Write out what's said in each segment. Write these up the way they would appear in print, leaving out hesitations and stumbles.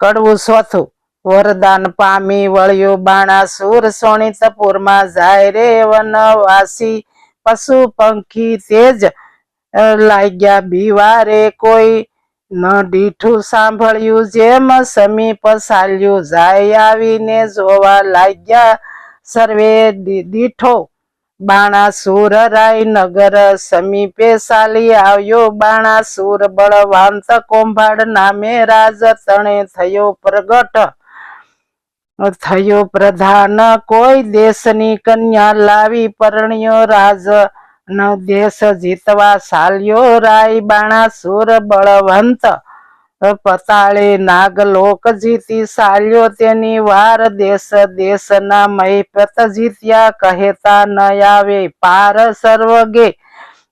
કડવું ચોથું વરદાન પામી વળ્યો બાણાસુર શોણિતપુરમાં જાય રે વનવાસી પશુ પંખી તેજ લાગ્યા બીવારે કોઈ ન દીઠું સાંભળ્યું જેમ સમીપ ચાલ્યું જાય આવીને જોવા લાગ્યા સર્વે દીઠો બાણાસુર રાય નગર સમીપે ચાલી આવ્યો બાણાસુર બળવંત કોંભાડ નામે રાજ તણે થયો પ્રગટ થયો પ્રધાન કોઈ દેશની કન્યા લાવી પરણ્યો રાજ ન દેશ જીતવા ચાલ્યો રાય બાણાસુર બળવંત પતાળે નાગલોક જીતી ચાલ્યો તેની વાર દેશ દેશના મહિપત જીત્યા કહેતા ન આવે પાર સર્વગે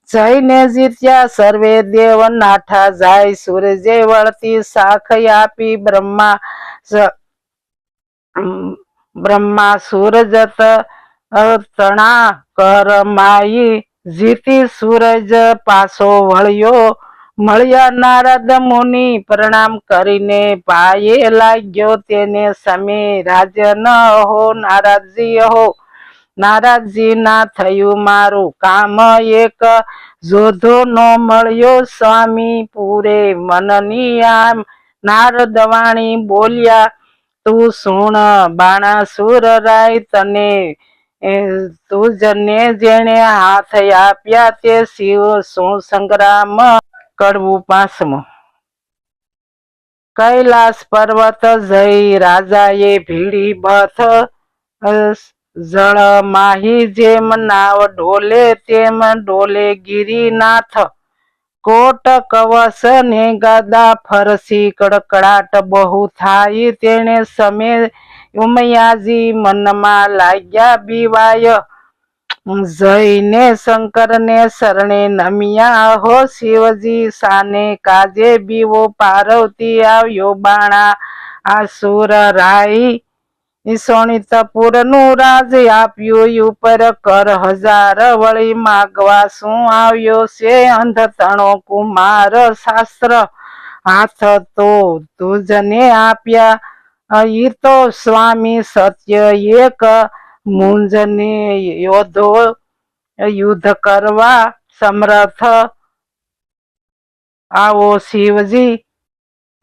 જઈને જીત્યા સર્વે દેવ નાઠા જાય સૂરજે વળતી શાખ આપી બ્રહ્મા સૂરજત તણા કરમાઈ જીતી સૂરજ પાછો વળ્યો મળ્યા નારદ મુનિ પ્રણામ કરીને પાયે લાગ્યો તેને સમે રાજ્ય ન હો નારાજી હો નારાજી ના થયું મારું કામ એક જોધો નો મળ્યો સ્વામી પૂરે મનની આમ નારદવાણી બોલ્યા તું સુણ બાણાસુર રાય તને તુજને જેણે હાથ આપ્યા તે શિવ શું સંગ્રામ કડવું પાંચમું કૈલાસ પર્વત જઈ રાજાએ ભીડી બથ જળ માહી જેમ નાવ ડોલે તેમ ડોલે ગિરિનાથ કોટ કવચ ને ગદા ફરસી કડકડાટ બહુ થાય તેને સમે ઉમયાજી મનમાં લાગ્યા બીવાય જઈને શંકર ને શરણે નમ્યા હો શિવજી સાને કાજે બીવો પાર્વતી આવ્યો બાણા આસુર રાય શોણિતપુર નું રાજ આપ્યું ઉપર કર હજાર વળી માગવા શું આવ્યો છે અંધતણો કુમાર શાસ્ત્ર હાથ તો તુજને આપ્યા ઈ તો સ્વામી સત્ય એક મુંજને યોધો યુદ્ધ કરવા સમર્થ આવો શિવજી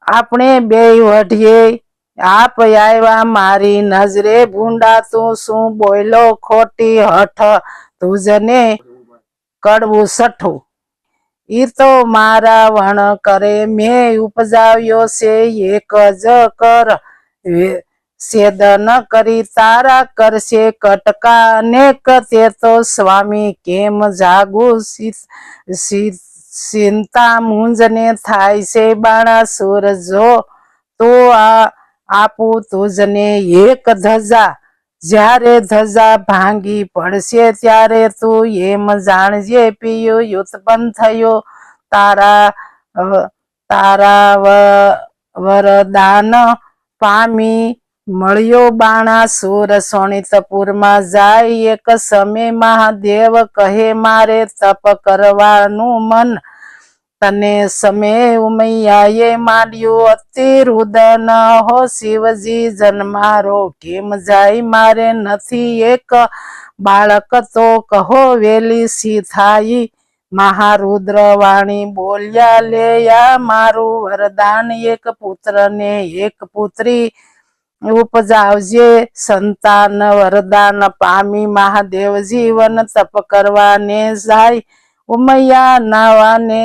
આપણે બે વઢીએ આપ આવ્યા મારી નજરે ભૂંડા તું શું બોલો ખોટી હઠ તુજને કડવું છઠ્ઠું ઈ તો મારા વણ કરે મેં ઉપજાવ્યો છે એક જ કર છેદન કરી તારા કરશે કટકા અનેક તે તો સ્વામી કેમ જાગું ચિંતા મુંજને થાય છે બાણાસુર જો તો આપું તુજને એક ધજા જ્યારે ધજા ભાંગી પડશે ત્યારે તું એમ જાણજે પિયો ઉત્પન્ન થયો તારા વરદાન પામી મળ્યો બાણાસુર શોણિતપુરમાં જાય એક સમય મહાદેવ કહે મારે તપ કરવાનું મન તને સમે ઉમૈયાએ માંડ્યું અતિ રુદન હો શિવજી જન્મારો કેમ જાય મારે નથી એક બાળક તો કહો વેલી સી થાય મહારુદ્ર વાણી બોલ્યા લેયા મારું વરદાન એક પુત્ર ને એક પુત્રી ઉપજાવજે સંતાન વરદાન પામી મહાદેવ જીવન તપ કરવાને જાય ઉમૈયા નાવાને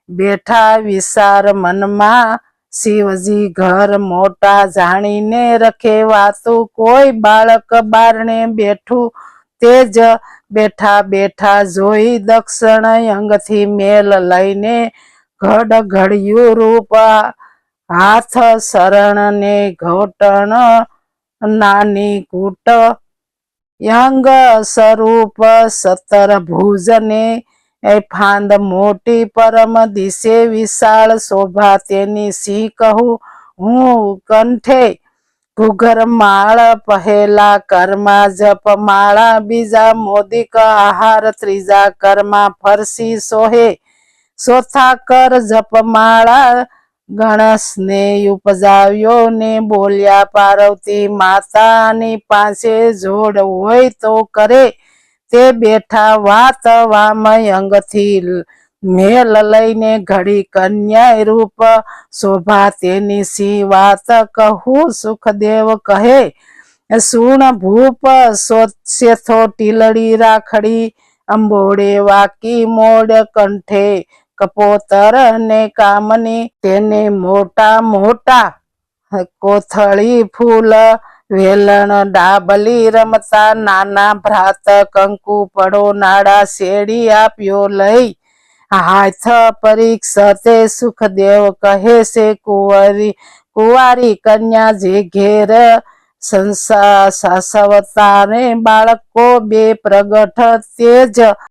બેઠા વિચાર મનમાં શિવજી ઘર મોટા જાણીને રખે વાતું કોઈ બાળક બારણે બેઠું તે જ બેઠા બેઠા જોઈ દક્ષિણ અંગથી મેલ લઈને ઘડ ઘડ્યું રૂપ હાથ શરણ ને ઘોટણ નાની કૂટ યંગ સ્વરૂપ 17 ભુજ ને ફાંદ મોટી પરમ દિશે વિશાળ શોભા તેની સિંહ કહું હું કંઠે ઘુઘર માળ પહેલા કરમાં જપ માળા બીજા મોદિક આહાર ત્રીજા કરમાં ફરસી સોહે ચોથા કર જપ માળા ગણેશને ઉપજાવ્યો ને બોલ્યા પાર્વતી માતાની પાસે જોડ હોય તો કરે તે બેઠા વાત વામયંગથી મેલ લઈને ઘડી કન્યા રૂપ શોભા તેની સી વાત કહું સુખદેવ કહે સુણ ભૂપ શેથો ટીલડી રાખડી અંબોડે વાકી મોડ કંઠે કપોતર ને કામની તેને મોટા મોટા કોથળી ફૂલ વેલણ ડાબલી રમતા નાના ભ્રાત કંકુ પડો નાડા શેડી આપ્યો લઈ હાથ પરીક્ષતે સુખદેવ કહે છે કુંવારી કન્યા જે ઘેર સંસાસવતાને બાળકો બે પ્રગટ તેજ